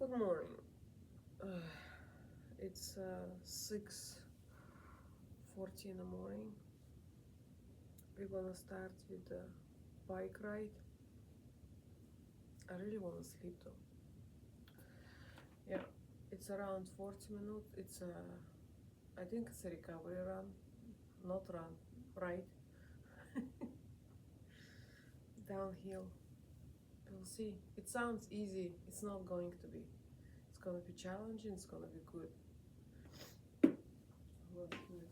Good morning. It's 6:40 in the morning. We're gonna start with the bike ride. I really wanna sleep though. Yeah, it's around 40 minutes. I think it's a recovery run, not run, ride. Downhill. We'll see. It sounds easy. It's not going to be. It's gonna be challenging. It's gonna be good. Let's do it.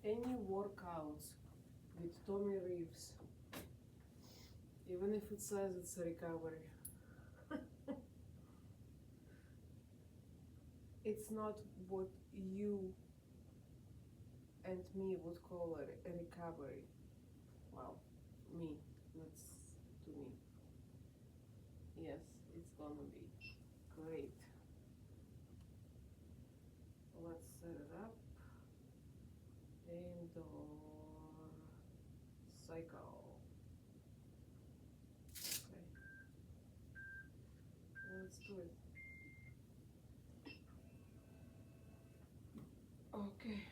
Any workouts with Tommy Reeves, even if it says it's a recovery, it's not what you and me would call a recovery. Well, me, that's to me. Yes, it's gonna be great. Let's set it up. Indoor cycle. Okay, let's do it. Okay.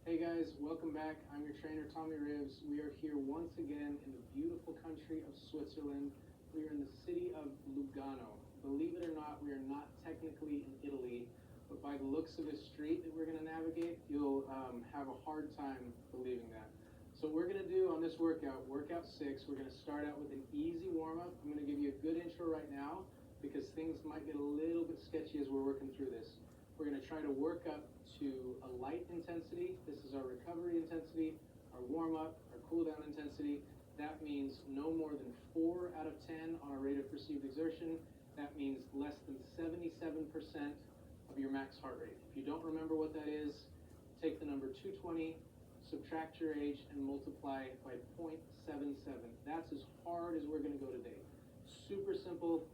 Hey guys, welcome back. I'm your trainer, Tommy Ribs. We are here once again in the beautiful country of Switzerland. We are in the city of Lugano. Believe it or not, we are not technically in Italy, but by the looks of this street that we're going to navigate, you'll have a hard time believing that. So what we're going to do on this workout 6, we're going to start out with an easy warm-up. I'm going to give you a good intro right now because things might get a little bit sketchy as we're working through this. We're going to try to work up to a light intensity. This is our recovery intensity, our warm-up, our cool-down intensity. That means no more than 4 out of 10 on our rate of perceived exertion. That means less than 77% of your max heart rate. If you don't remember what that is, take the number 220, subtract your age, and multiply by 0.77. That's as hard as we're going to go today. Super simple,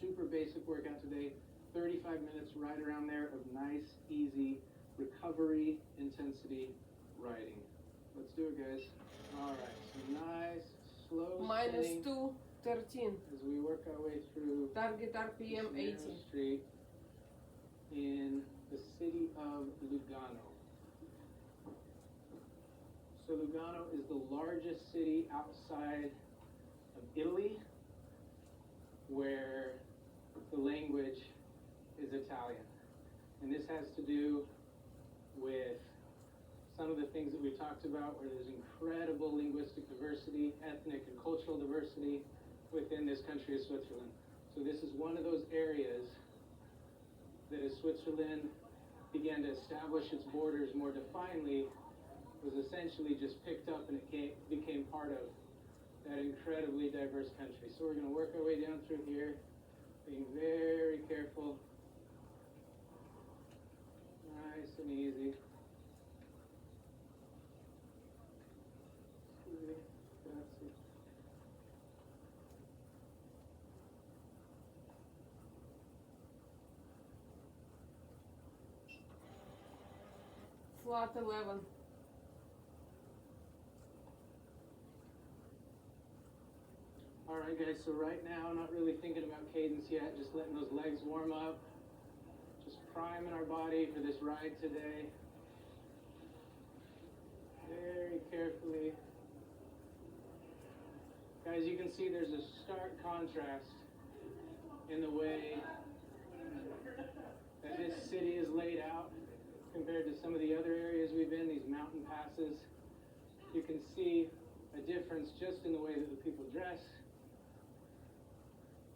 super basic workout today. 35 minutes right around there of nice, easy recovery intensity riding. Let's do it, guys. All right, so nice, slow Minus spinning 213. as we work our way through Target RPM this 80. street in the city of Lugano. So Lugano is the largest city outside of Italy, where the language is Italian. And this has to do with some of the things that we talked about, where there's incredible linguistic diversity, ethnic and cultural diversity within this country of Switzerland. So this is one of those areas that as Switzerland began to establish its borders more definedly, was essentially just picked up and it became part of that incredibly diverse country. So we're going to work our way down through here, being very careful, nice and easy. Grazie. Flat 11. All right, guys, so right now, not really thinking about cadence yet, just letting those legs warm up, just priming our body for this ride today. Very carefully. Guys, you can see there's a stark contrast in the way that this city is laid out compared to some of the other areas we've been, these mountain passes. You can see a difference just in the way that the people dress.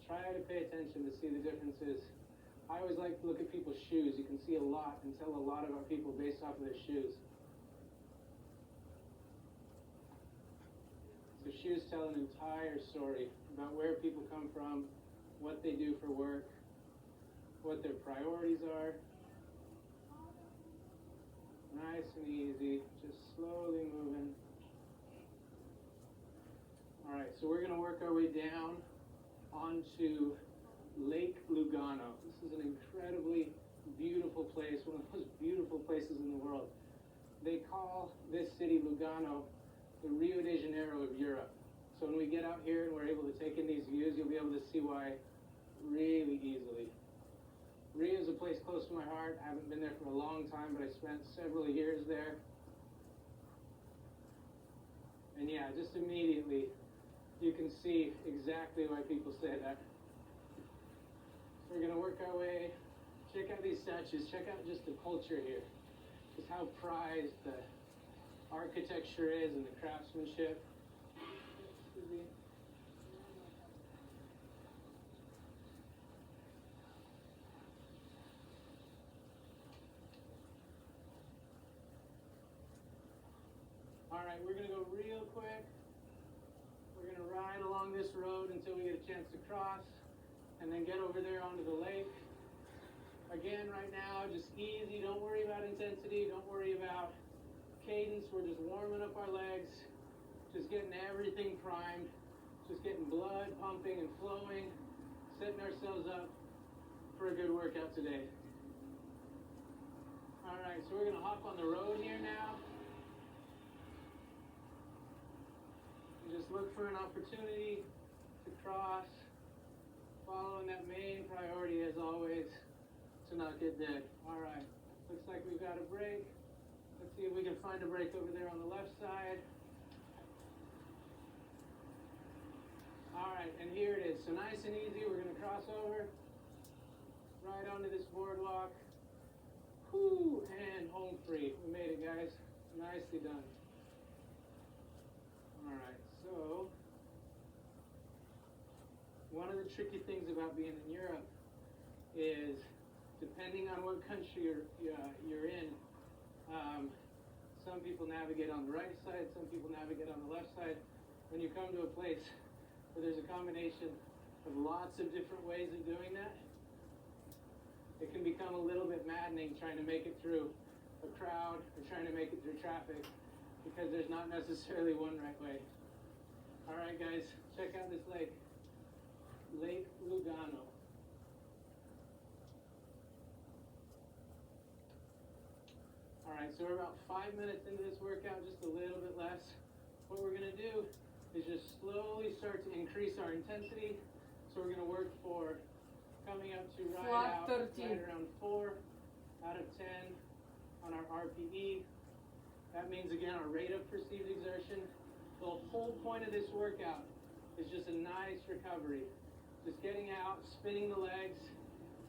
Try to pay attention to see the differences. I always like to look at people's shoes. You can see a lot and tell a lot about people based off of their shoes. So shoes tell an entire story about where people come from, what they do for work, what their priorities are. Nice and easy, just slowly moving. All right, so we're gonna work our way down onto Lake Lugano. This is an incredibly beautiful place, one of the most beautiful places in the world. they call this city, Lugano, the Rio de Janeiro of Europe. So when we get out here and we're able to take in these views, you'll be able to see why really easily. Rio is a place close to my heart. I haven't been there for a long time, but I spent several years there. And yeah, just immediately you can see exactly why people say that. So we're gonna work our way, check out these statues, check out just the culture here. Just how prized the architecture is and the craftsmanship. Alright, we're gonna go real quick. We're gonna ride along this road until we get a chance to cross and then get over there onto the lake. Again, right now, just easy. Don't worry about intensity. Don't worry about cadence. We're just warming up our legs, just getting everything primed, just getting blood pumping and flowing, setting ourselves up for a good workout today. All right, so we're gonna hop on the road here now. And just look for an opportunity to cross, following that main priority as always, to not get dead. All right, looks like we've got a break. Let's see if we can find a break over there on the left side. All right, and here it is. So nice and easy, we're gonna cross over, right onto this boardwalk. Whoo, and home free. We made it, guys. Nicely done. All right, so one of the tricky things about being in Europe is, depending on what country you're in, some people navigate on the right side, some people navigate on the left side. When you come to a place where there's a combination of lots of different ways of doing that, it can become a little bit maddening trying to make it through a crowd or trying to make it through traffic, because there's not necessarily one right way. All right, guys, check out this lake. Lake Lugano. All right, so we're about 5 minutes into this workout, just a little bit less. What we're gonna do is just slowly start to increase our intensity. So we're gonna work for coming up to right around 4 out of 10 on our RPE. That means, again, our rate of perceived exertion. The whole point of this workout is just a nice recovery. Just getting out, spinning the legs,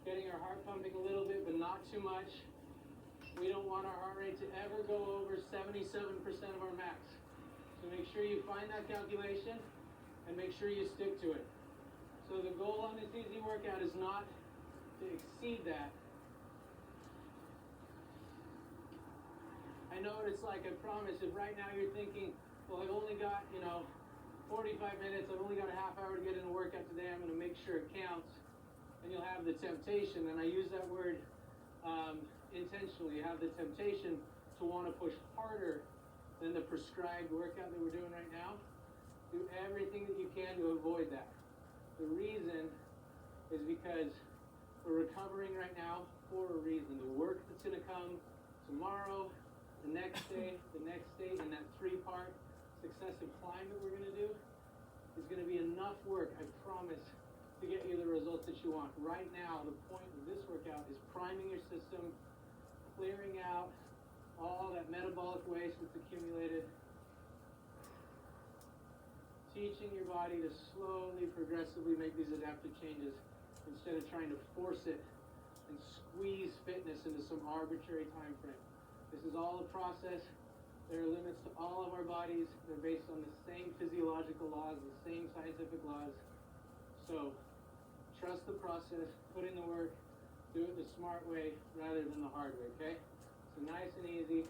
getting our heart pumping a little bit, but not too much. We don't want our heart rate to ever go over 77% of our max. So make sure you find that calculation and make sure you stick to it. So the goal on this easy workout is not to exceed that. I know what it's like, I promise. If right now you're thinking, well, I've only got, 45 minutes, I've only got a half hour to get in a workout today, I'm gonna make sure it counts. And you'll have the temptation, and I use that word intentionally, you have the temptation to want to push harder than the prescribed workout that we're doing right now. Do everything that you can to avoid that. The reason is because we're recovering right now for a reason. The work that's going to come tomorrow, the next day, and that 3-part successive climb that we're going to do is going to be enough work, I promise, to get you the results that you want. Right now, the point of this workout is priming your system, clearing out all that metabolic waste that's accumulated, teaching your body to slowly, progressively make these adaptive changes instead of trying to force it and squeeze fitness into some arbitrary time frame. This is all a process. There are limits to all of our bodies. They're based on the same physiological laws, the same scientific laws. So trust the process, put in the work, do it the smart way rather than the hard way, okay? So nice and easy.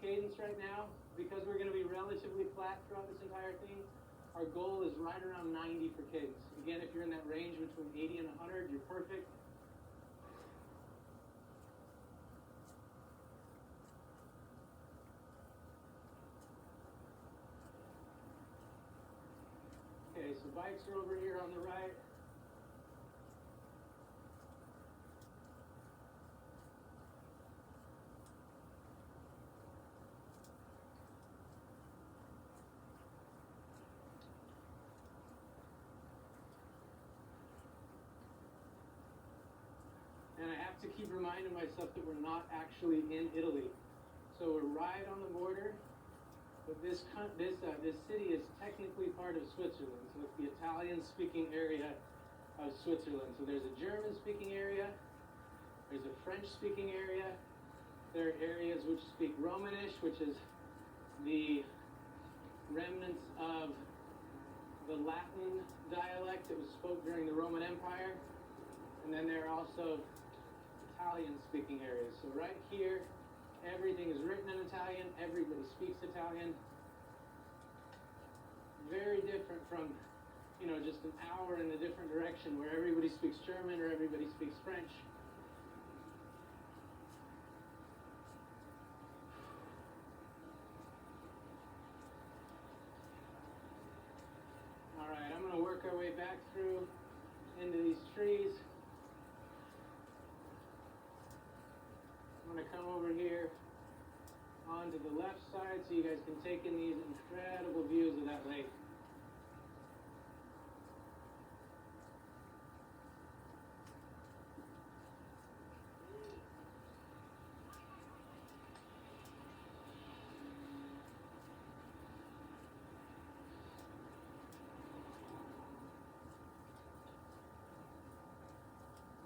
Cadence right now, because we're gonna be relatively flat throughout this entire thing, our goal is right around 90 for cadence. Again, if you're in that range between 80 and 100, you're perfect. Okay, so bikes are over here on the right. have to keep reminding myself that we're not actually in Italy. So we're right on the border, but this city is technically part of Switzerland. So it's the Italian-speaking area of Switzerland. So there's a German-speaking area, there's a French-speaking area, there are areas which speak Romanish, which is the remnants of the Latin dialect that was spoke during the Roman Empire. And then there are also Italian-speaking areas. So right here, everything is written in Italian, everybody speaks Italian. Very different from, just an hour in a different direction where everybody speaks German or everybody speaks French. All right, I'm gonna work our way back through into these trees. I'm gonna come over here onto the left side so you guys can take in these incredible views of that lake.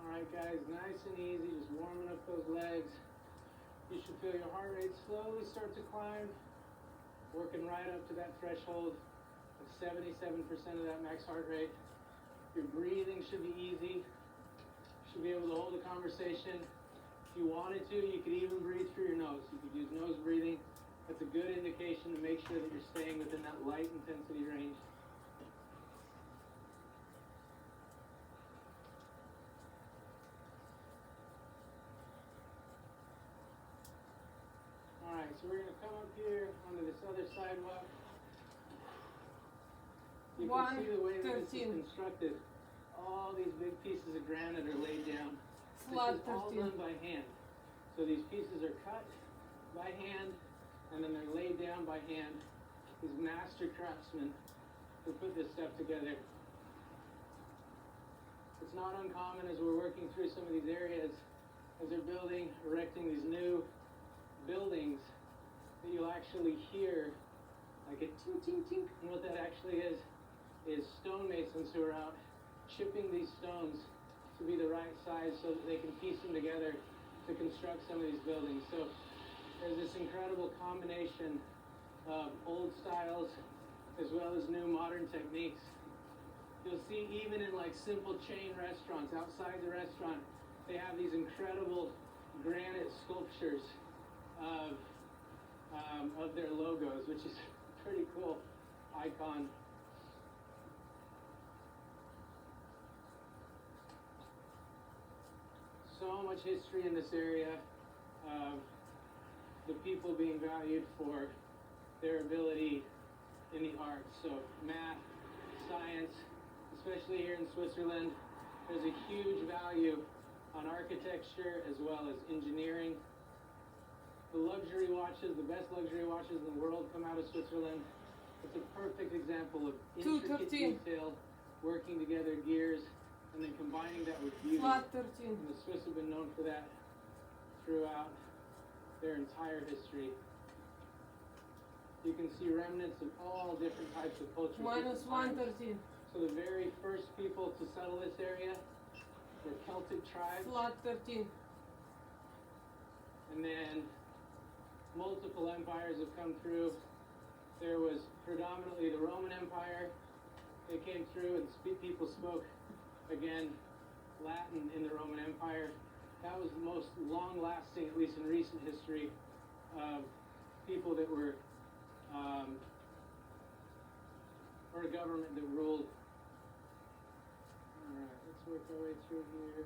Alright guys, nice and easy, just warming up those legs. You should feel your heart rate slowly start to climb, working right up to that threshold of 77% of that max heart rate. Your breathing should be easy. You should be able to hold a conversation. If you wanted to, you could even breathe through your nose. You could use nose breathing. That's a good indication to make sure that you're staying within that light intensity range. Alright, so we're going to come up here onto this other sidewalk. You can see the way that this is constructed. All these big pieces of granite are laid down. This is all done by hand. So these pieces are cut by hand, and then they're laid down by hand. These master craftsmen who put this stuff together. It's not uncommon as we're working through some of these areas, as they're building, erecting these new buildings, that you'll actually hear like a tink, tink, tink. And what that actually is stonemasons who are out chipping these stones to be the right size so that they can piece them together to construct some of these buildings. So there's this incredible combination of old styles as well as new modern techniques. You'll see even in like simple chain restaurants, outside the restaurant, they have these incredible granite sculptures of their logos, which is a pretty cool icon. So much history in this area of the people being valued for their ability in the arts. So math, science, especially here in Switzerland, there's a huge value on architecture as well as engineering. The luxury watches, the best luxury watches in the world come out of Switzerland. It's a perfect example of intricate detail, working together gears, and then combining that with beauty. And the Swiss have been known for that throughout their entire history. You can see remnants of all different types of cultures. -113. So the very first people to settle this area were Celtic tribes. +13. And then multiple empires have come through. There was predominantly the Roman Empire. They came through and people spoke, again, Latin in the Roman Empire. That was the most long-lasting, at least in recent history, of people that were, or a government that ruled. All right, let's work our way through here.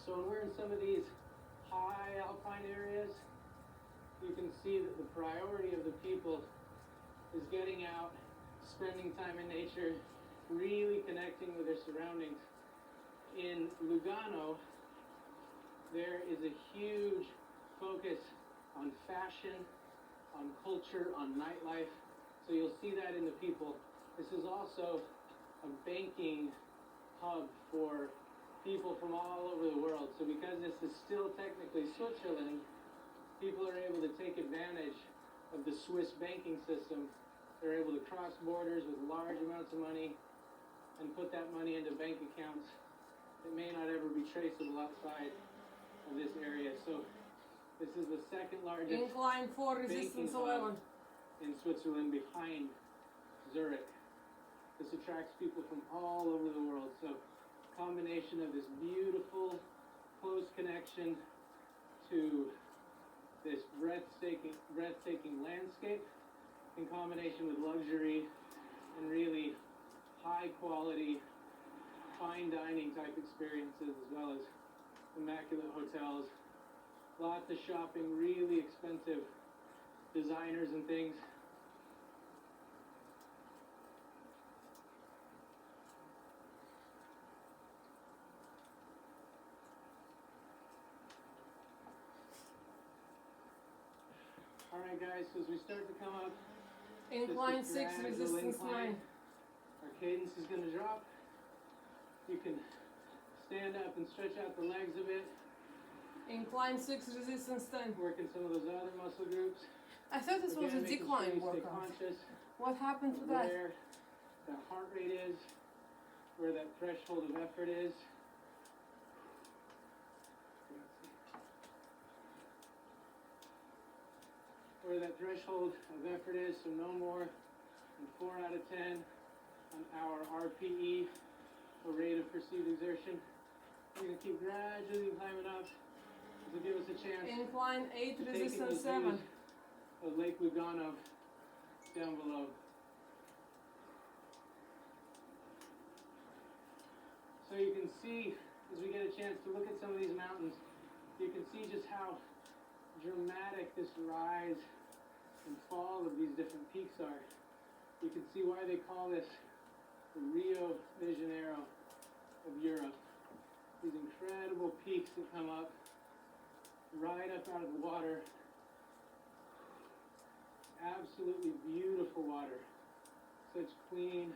So when we're in some of these high alpine areas, you can see that the priority of the people is getting out, spending time in nature, really connecting with their surroundings. In Lugano, there is a huge focus on fashion, on culture, on nightlife. So you'll see that in the people. This is also a banking hub for people from all over the world. So because this is still technically Switzerland, people are able to take advantage of the Swiss banking system. They're able to cross borders with large amounts of money and put that money into bank accounts that may not ever be traceable outside of this area. So this is the second largest Incline 4, resistance 11. in Switzerland behind Zurich. This attracts people from all over the world. So combination of this beautiful close connection to this breathtaking landscape in combination with luxury and really high quality fine dining type experiences, as well as immaculate hotels, lots of shopping, really expensive designers and things. All right, guys, so as we start to come up, Incline Just a 6, gradual resistance incline. 9. our cadence is going to drop. You can stand up and stretch out the legs a bit, Incline 6, resistance 10. working some of those other muscle groups. I thought this was a Again, making sure decline you stay workout. conscious What happened to that? where the heart rate is, where that threshold of effort is. Where that threshold of effort is, so no more than 4 out of 10 on our RPE, or rate of perceived exertion. We're going to keep gradually climbing up to give us a chance Incline 8, to taking resistance those 7. views of Lake Lugano down below. So you can see, as we get a chance to look at some of these mountains, you can see just how dramatic this rise and fall of these different peaks are. You can see why they call this the Rio de Janeiro of Europe. These incredible peaks that come up right up out of the water. Absolutely beautiful water. Such clean,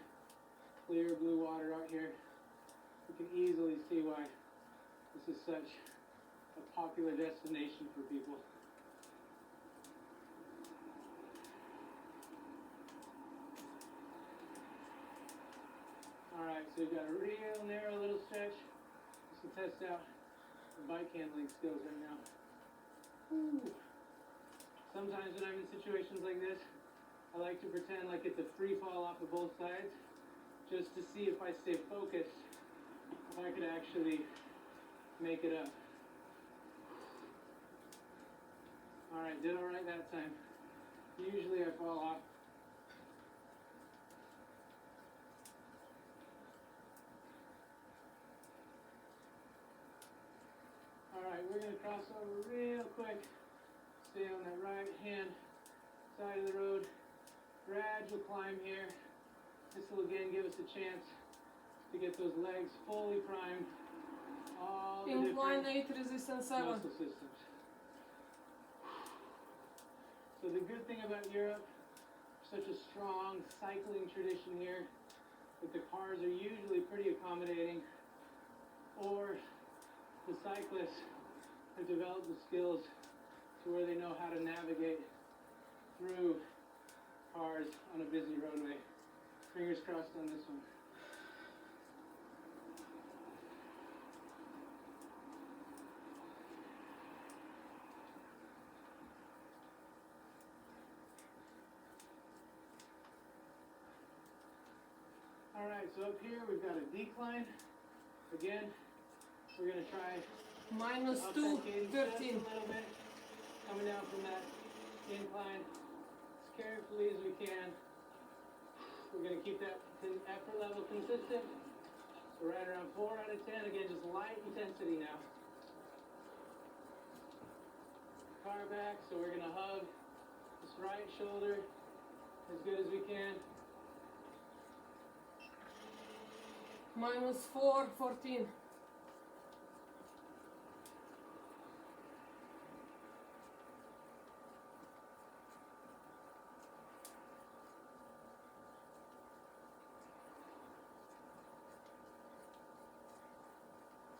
clear blue water out here. You can easily see why this is such a popular destination for people. Alright, so we've got a real narrow little stretch just to test out the bike handling skills right now. Ooh. Sometimes when I'm in situations like this, I like to pretend like it's a free fall off of both sides, just to see if I stay focused, if I could actually make it up. Alright, did alright that time. Usually I fall off. Alright, we're going to cross over real quick. Stay on that right hand side of the road. Gradual climb here. This will again give us a chance to get those legs fully primed. All the Incline different 8, resistance 7. muscle systems. So the good thing about Europe, such a strong cycling tradition here, that the cars are usually pretty accommodating, or the cyclists have developed the skills to where they know how to navigate through cars on a busy roadway. Fingers crossed on this one. Alright, so up here we've got a decline. Again, we're going to try Minus up 2, that cadence just 13. a little bit, coming down from that incline as carefully as we can. We're going to keep that effort level consistent. So right around 4 out of 10, again, just light intensity now. Car back, so we're going to hug this right shoulder as good as we can. Minus 4, 14.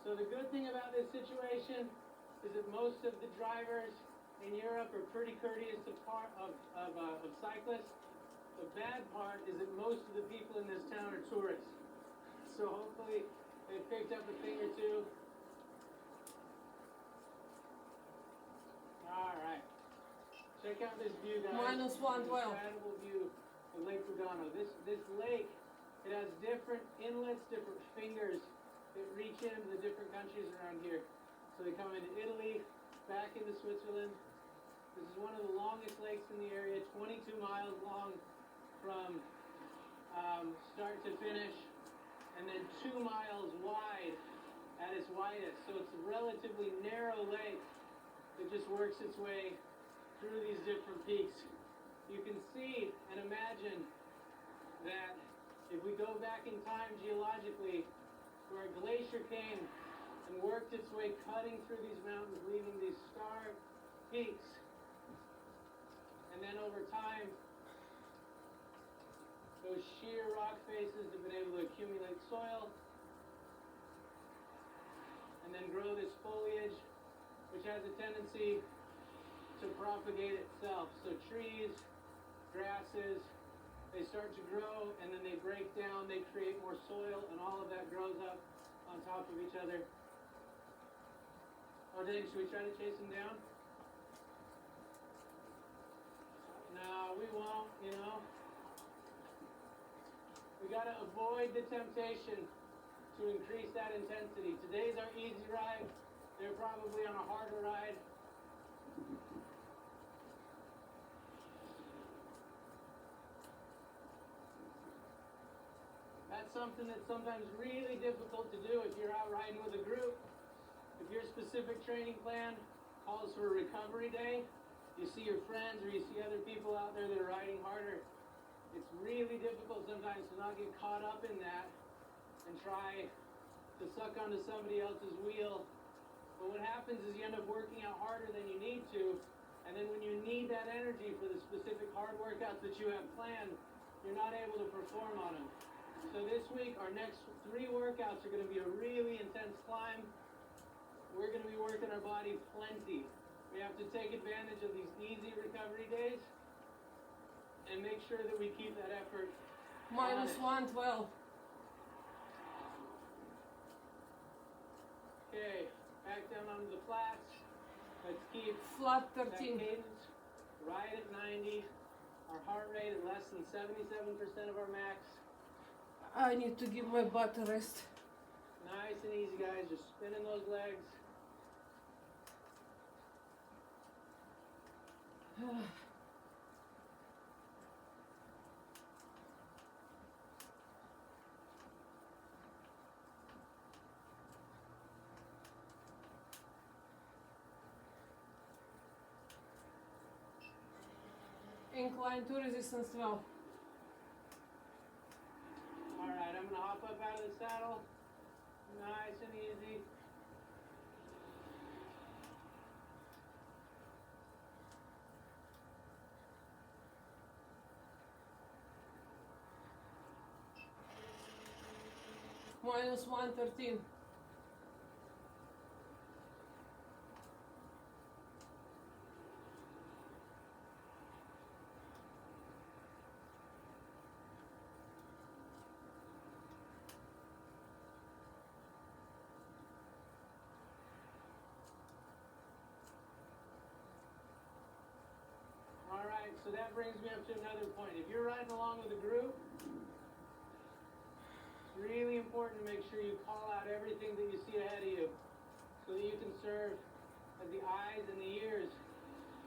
So the good thing about this situation is that most of the drivers in Europe are pretty courteous of cyclists. The bad part is that most of the people in this town are tourists. So hopefully they picked up a thing or two. All right. Check out this view, guys. Minus 112. Incredible view of Lake Lugano. This lake, it has different inlets, different fingers that reach into the different countries around here. So they come into Italy, back into Switzerland. This is one of the longest lakes in the area, 22 miles long from start to finish, and then 2 miles wide at its widest. So it's a relatively narrow lake that just works its way through these different peaks. You can see and imagine that if we go back in time geologically, where a glacier came and worked its way cutting through these mountains, leaving these star peaks, and then over time, those sheer rock faces have been able to accumulate soil and then grow this foliage, which has a tendency to propagate itself. So trees, grasses, they start to grow and then they break down, they create more soil, and all of that grows up on top of each other. Oh, dang, should we try to chase them down? No, we won't, you know. We gotta avoid the temptation to increase that intensity. Today's our easy ride. They're probably on a harder ride. That's something that's sometimes really difficult to do if you're out riding with a group. If your specific training plan calls for a recovery day, you see your friends or you see other people out there that are riding harder. It's really difficult sometimes to not get caught up in that and try to suck onto somebody else's wheel. But what happens is you end up working out harder than you need to, and then when you need that energy for the specific hard workouts that you have planned, you're not able to perform on them. So this week, our next 3 workouts are going to be a really intense climb. We're going to be working our body plenty. We have to take advantage of these easy recovery days and make sure that we keep that effort. Minus 112. Okay, back down onto the flats. Let's keep Flat that 13. cadence right at 90. Our heart rate at less than 77% of our max. I need to give my butt a rest. Nice and easy, guys. Just spinning those legs. Incline to resistance 12. Alright, I'm gonna hop up out of the saddle. Nice and easy. Minus 113. Alright, so that brings me up to another point. If you're riding along with a group, it's really important to make sure you call out everything that you see ahead of you so that you can serve as the eyes and the ears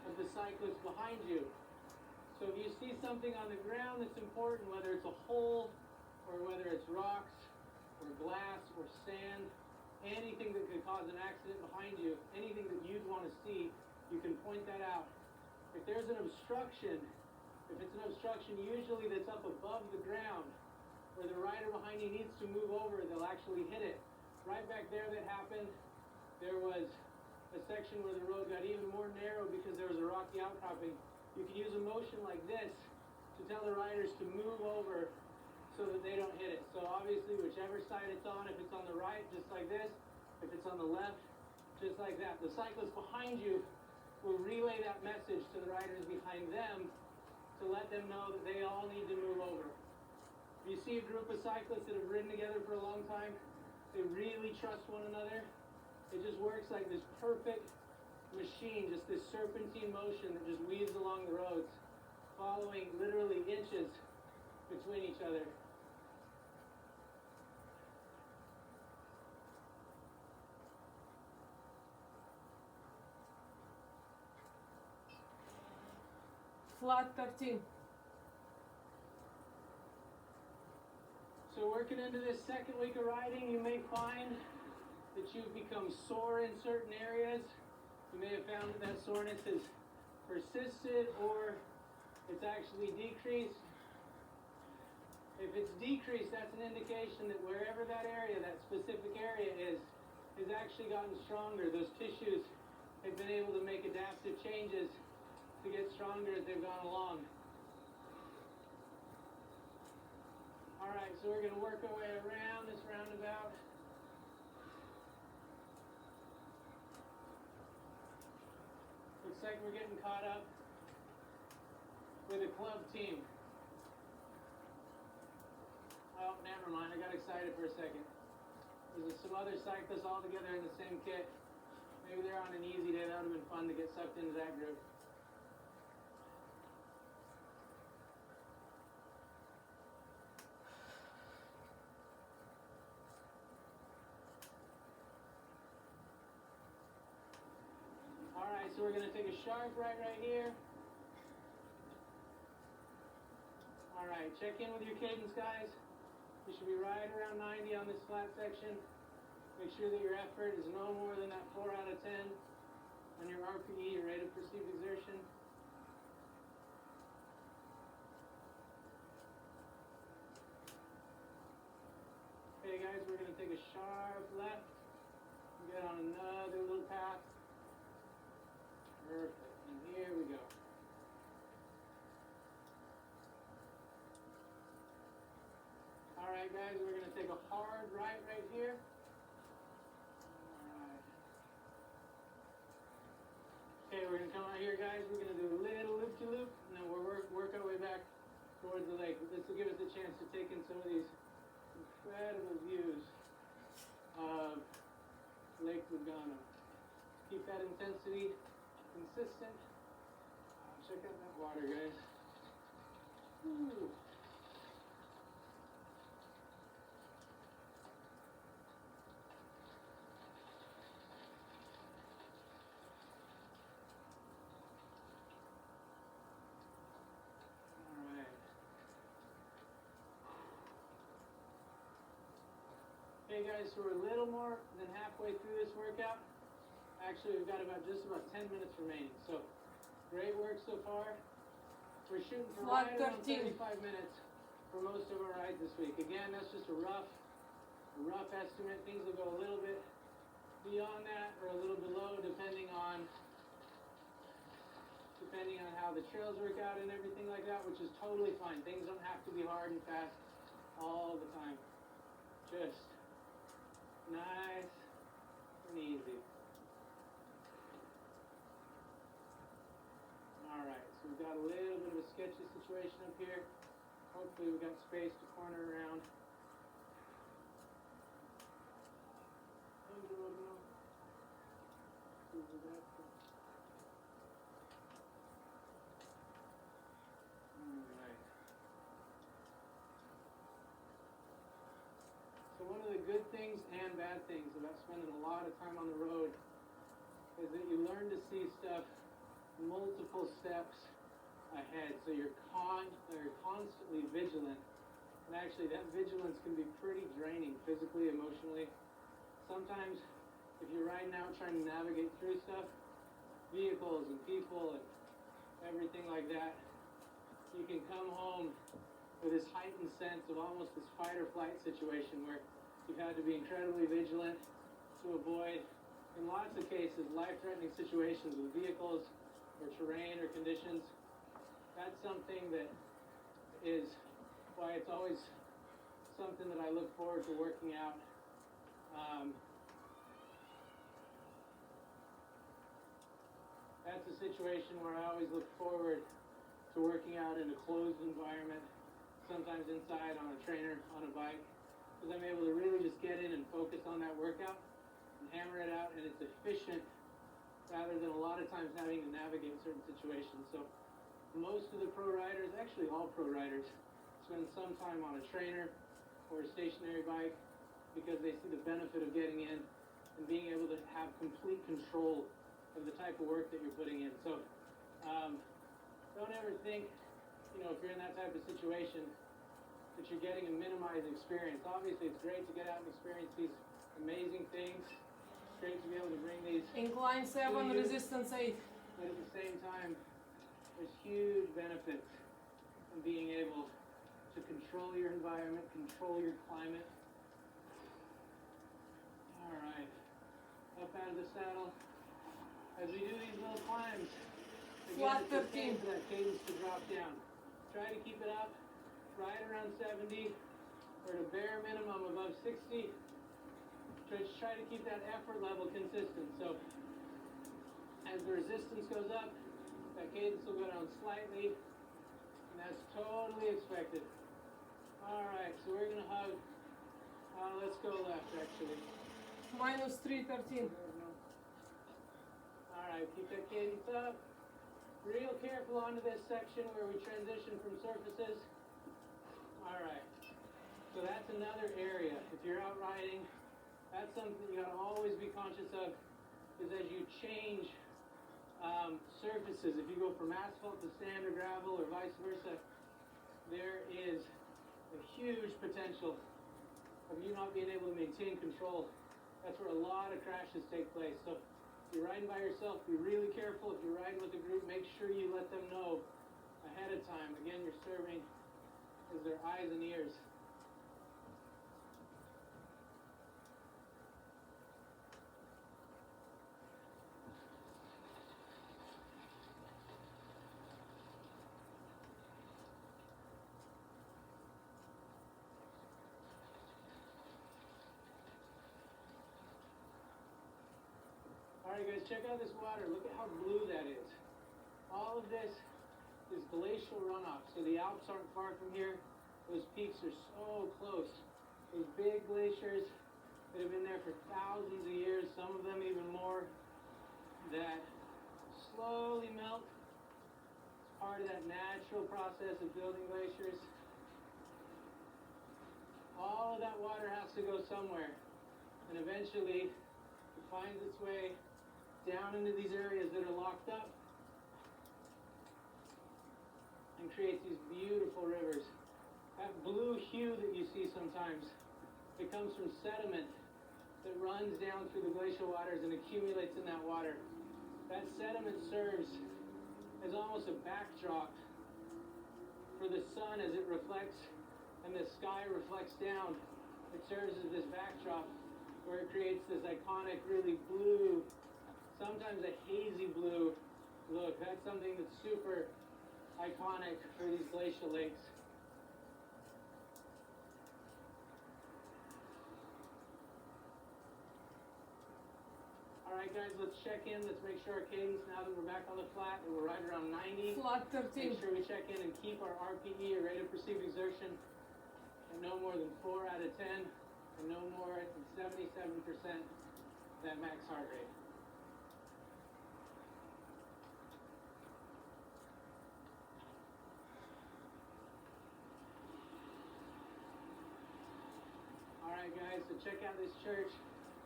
of the cyclists behind you. So if you see something on the ground that's important, whether it's a hole or whether it's rocks or glass or sand, anything that could cause an accident behind you, anything that you'd want to see, you can point that out. If there's an obstruction, if it's an obstruction usually that's up above the ground, where the rider behind you needs to move over, they'll actually hit it. Right back there that happened, there was a section where the road got even more narrow because there was a rocky outcropping. You can use a motion like this to tell the riders to move over so that they don't hit it. So obviously whichever side it's on, if it's on the right, just like this, If it's on the left, just like that. The cyclist behind you will relay that message to the riders behind them to let them know that they all need to move over. If you see a group of cyclists that have ridden together for a long time, they really trust one another. It just works like this perfect machine, just this serpentine motion that just weaves along the roads, following literally inches between each other. Flat 13. So working into this second week of riding, you may find that you've become sore in certain areas. You may have found that that soreness has persisted or it's actually decreased. If it's decreased, that's an indication that wherever that area, that specific area is, has actually gotten stronger. Those tissues have been able to make adaptive changes to get stronger as they've gone along. All right, so we're going to work our way around this roundabout. Looks like we're getting caught up with a club team. Oh, never mind, I got excited for a second. There's some other cyclists all together in the same kit. Maybe they're on an easy day. That would have been fun to get sucked into that group. Alright, so we're going to take a sharp right here. Alright, check in with your cadence, guys. You should be right around 90 on this flat section. Make sure that your effort is no more than that 4 out of 10 on your RPE, your rate of perceived exertion. Okay guys, we're going to take a sharp left. Get on another little path. Perfect, and here we go. Alright guys, we're going to take a hard right here. Alright. Okay, we're going to come out here guys, we're going to do a little loop-to-loop, and then we'll work our way back towards the lake. This will give us a chance to take in some of these incredible views of Lake Lugano. Keep that intensity consistent. Check out that water, guys. Woo. Alright. Okay guys, so we're a little more than halfway through this workout. Actually, we've got just about 10 minutes remaining. So, great work so far. We're shooting for right around 35 minutes for most of our rides this week. Again, that's just a rough estimate. Things will go a little bit beyond that or a little below, depending on how the trails work out and everything like that, which is totally fine. Things don't have to be hard and fast all the time. Just nice and easy. Alright, so we've got a little bit of a sketchy situation up here. Hopefully we've got space to corner around. Alright. So one of the good things and bad things about spending a lot of time on the road is that you learn to see stuff multiple steps ahead, so you're constantly vigilant, and actually that vigilance can be pretty draining physically, emotionally. Sometimes if you're riding out trying to navigate through stuff, vehicles and people and everything like that, you can come home with this heightened sense of almost this fight or flight situation where you've had to be incredibly vigilant to avoid, in lots of cases, life-threatening situations with vehicles or terrain or conditions. That's something that is why it's always something that I look forward to working out That's a situation where I always look forward to working out in a closed environment, sometimes inside on a trainer, on a bike, because I'm able to really just get in and focus on that workout and hammer it out, and it's efficient rather than a lot of times having to navigate certain situations. So most of the pro riders, actually all pro riders, spend some time on a trainer or a stationary bike because they see the benefit of getting in and being able to have complete control of the type of work that you're putting in. So don't ever think, you know, if you're in that type of situation, that you're getting a minimized experience. Obviously, it's great to get out and experience these amazing things. It's great to be able to bring these, Incline 7, resistance 8. but at the same time, there's huge benefits in being able to control your environment, control your climate. All right, up out of the saddle. As we do these little climbs, Flat again, it's okay 13. for that cadence to drop down. Try to keep it up right around 70, or at a bare minimum above 60. Just try to keep that effort level consistent. So as the resistance goes up, that cadence will go down slightly, and that's totally expected. All right, so we're gonna hug. Let's go left, actually. Minus 313. All right, keep that cadence up. Real careful onto this section where we transition from surfaces. All right, so that's another area. If you're out riding, that's something you gotta always be conscious of, is as you change surfaces, if you go from asphalt to sand or gravel or vice versa, there is a huge potential of you not being able to maintain control. That's where a lot of crashes take place. So if you're riding by yourself, be really careful. If you're riding with a group, make sure you let them know ahead of time. Again, you're serving as their eyes and ears. Alright guys, check out this water. Look at how blue that is. All of this is glacial runoff. So the Alps aren't far from here. Those peaks are so close. Those big glaciers that have been there for thousands of years, some of them even more, that slowly melt. It's part of that natural process of building glaciers. All of that water has to go somewhere. And eventually it finds its way down into these areas that are locked up and creates these beautiful rivers. That blue hue that you see sometimes, it comes from sediment that runs down through the glacial waters and accumulates in that water. That sediment serves as almost a backdrop for the sun as it reflects and the sky reflects down. It serves as this backdrop where it creates this iconic, really blue, sometimes a hazy blue look. That's something that's super iconic for these glacial lakes. Alright guys, let's check in. Let's make sure our cadence, now that we're back on the flat, and we're right around 90. Flat 13. Make sure we check in and keep our RPE, or rate of perceived exertion, at no more than 4 out of 10, and no more than 77% that max heart rate. Alright guys, so check out this church.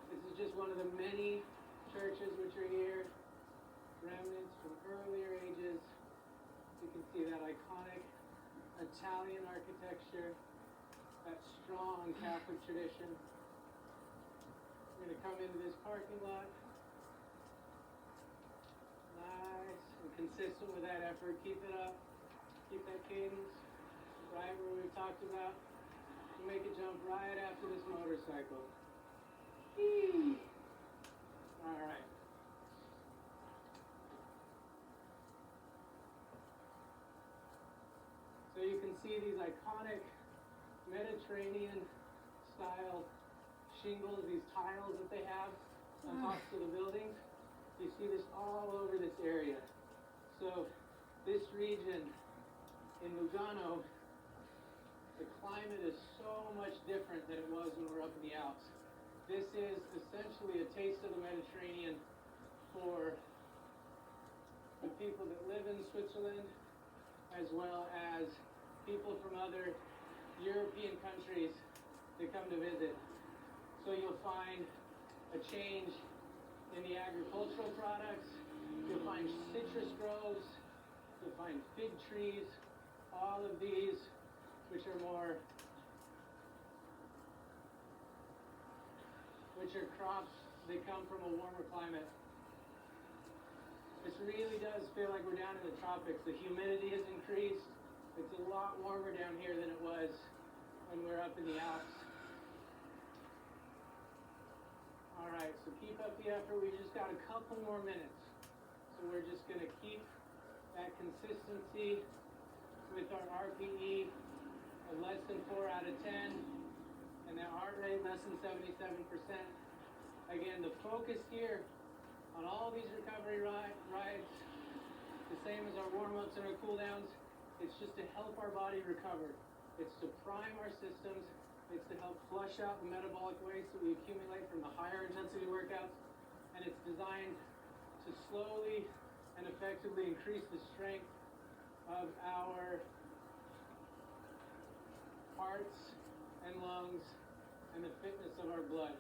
This is just one of the many churches which are here. Remnants from earlier ages. You can see that iconic Italian architecture, that strong Catholic tradition. We're going to come into this parking lot. Nice and consistent with that effort. Keep it up. Keep that cadence right where we talked about. Make it jump right after this motorcycle. Whee! All right. So you can see these iconic Mediterranean style shingles, these tiles that they have on tops of the buildings. You see this all over this area. So this region in Lugano, the climate is so much different than it was when we were up in the Alps. This is essentially a taste of the Mediterranean for the people that live in Switzerland, as well as people from other European countries that come to visit. So you'll find a change in the agricultural products, you'll find citrus groves, you'll find fig trees, all of these, which are crops that come from a warmer climate. This really does feel like we're down in the tropics. The humidity has increased. It's a lot warmer down here than it was when we were up in the Alps. All right, so keep up the effort. We just got a couple more minutes. So we're just gonna keep that consistency with our RPE of less than 4 out of 10, and that heart rate less than 77%. Again, the focus here on all these recovery rides, the same as our warm-ups and our cool-downs, it's just to help our body recover. It's to prime our systems. It's to help flush out the metabolic waste that we accumulate from the higher intensity workouts. And it's designed to slowly and effectively increase the strength of our hearts and lungs and the fitness of our blood.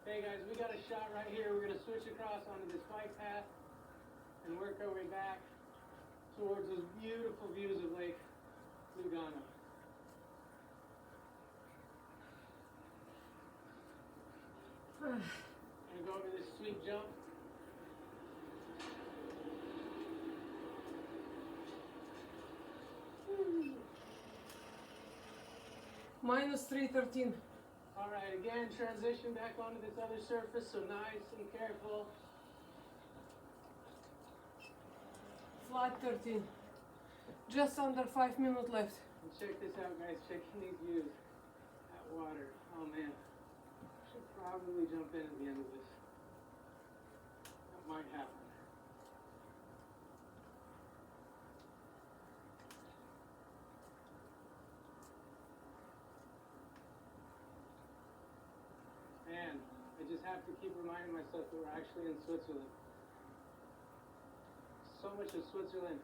Okay guys, we got a shot right here. We're gonna switch across onto this bike path and work our way back towards those beautiful views of Lake Lugano. I'm gonna go over this sweet jump. Minus 313. All right, again, transition back onto this other surface, so nice and careful. Flat 13. Just under 5 minutes left. And check this out, guys. Checking these views. That water. Oh, man. Should probably jump in at the end of this. That might happen. Man, I just have to keep reminding myself that we're actually in Switzerland. So much of Switzerland,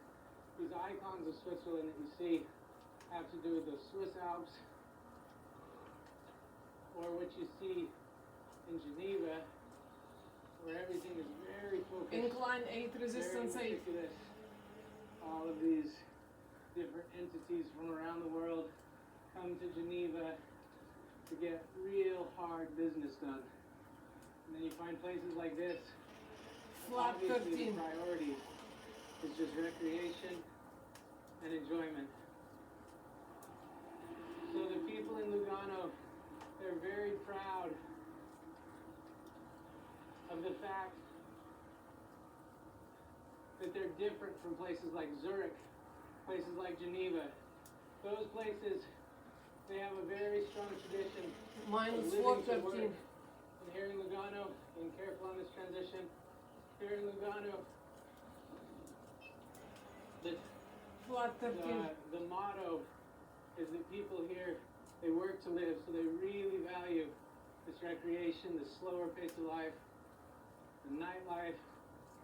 these icons of Switzerland that you see have to do with the Swiss Alps, or what you see in Geneva, where everything is very focused. Incline 8, resistance 8. Meticulous. All of these different entities from around the world come to Geneva to get real hard business done. And then you find places like this. Flat Obviously, 13. the priority is just recreation and enjoyment. So the people in Lugano, they're very proud of the fact that they're different from places like Zurich, places like Geneva. Those places, they have a very strong tradition Minus of living to work. 413. And here in Lugano, being careful on this transition, here in Lugano, Flat 13. the motto is that people here, they work to live, so they really value this recreation, the slower pace of life, the nightlife,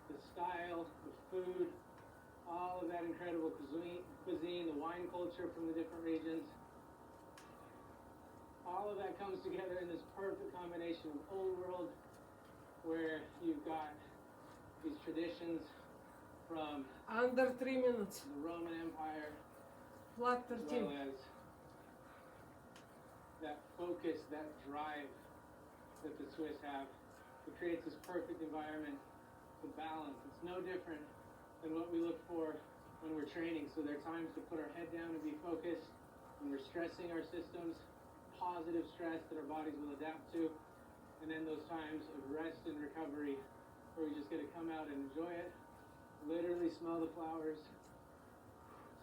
the style, the food, all of that incredible cuisine, the wine culture from the different regions. All of that comes together in this perfect combination of old world, where you've got these traditions from Under 3 minutes. the Roman Empire, Flat as 13. well as that focus, that drive that the Swiss have. It creates this perfect environment to balance. It's no different than what we look for when we're training. So there are times to put our head down and be focused, when we're stressing our systems, positive stress that our bodies will adapt to, and then those times of rest and recovery where we just get to come out and enjoy it, literally smell the flowers,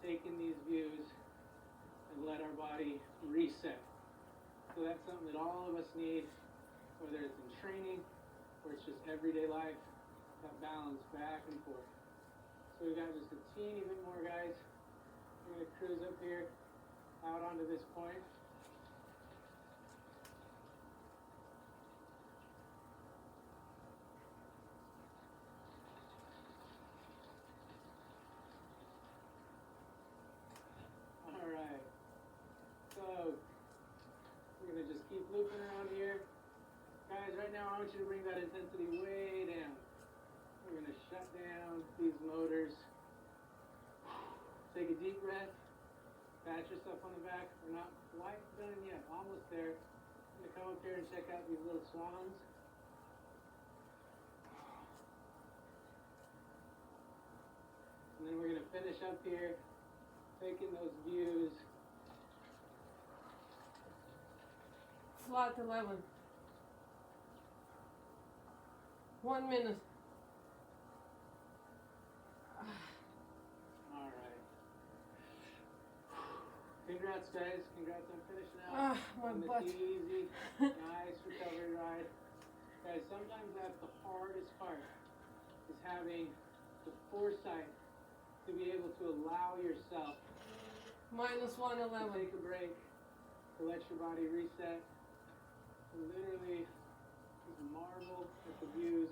take in these views, and let our body reset. So that's something that all of us need, whether it's in training or it's just everyday life. that balance back and forth. So we got just a teeny bit more, guys. We're gonna cruise up here, out onto this point. All right. So we're gonna just keep looping around here. Guys, right now I want you to bring that intensity way down. We're gonna shut down these motors. Take a deep breath. Pat yourself on the back. We're not quite done yet. Almost there. I'm gonna come up here and check out these little swans. And then we're gonna finish up here, taking those views. Flat 11. 1 minute. All right. Congrats, guys. Congrats on finishing out. My on this butt. easy, nice recovery ride. Guys, sometimes that's the hardest part, is having the foresight to be able to allow yourself Minus to 111. take a break, to let your body reset, to literally just marvel at the views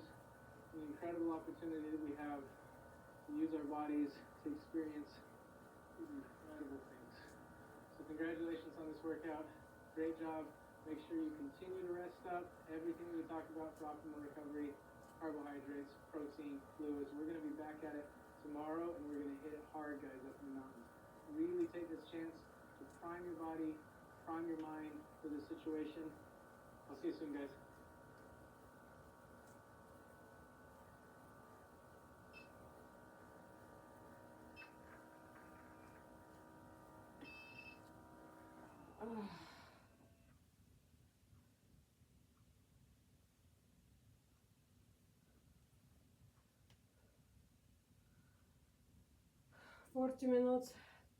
and the incredible opportunity that we have to use our bodies to experience these incredible things. So congratulations on this workout. Great job. Make sure you continue to rest up. Everything we talked about for optimal recovery, carbohydrates, protein, fluids. We're going to be back at it tomorrow, and we're going to hit it hard, guys, up in the mountains. Really take this chance to prime your body, prime your mind for this situation. I'll see you soon, guys. Ah. 40 minutes,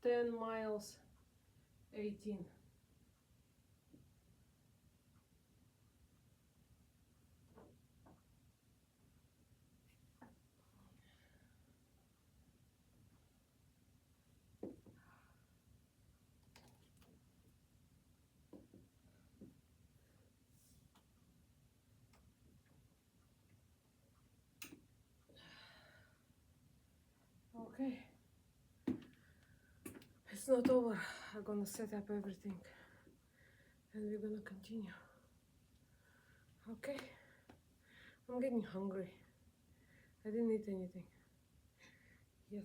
10 miles, 18. Okay, it's not over. I'm gonna set up everything and we're gonna continue. Okay, I'm getting hungry. I didn't eat anything yet.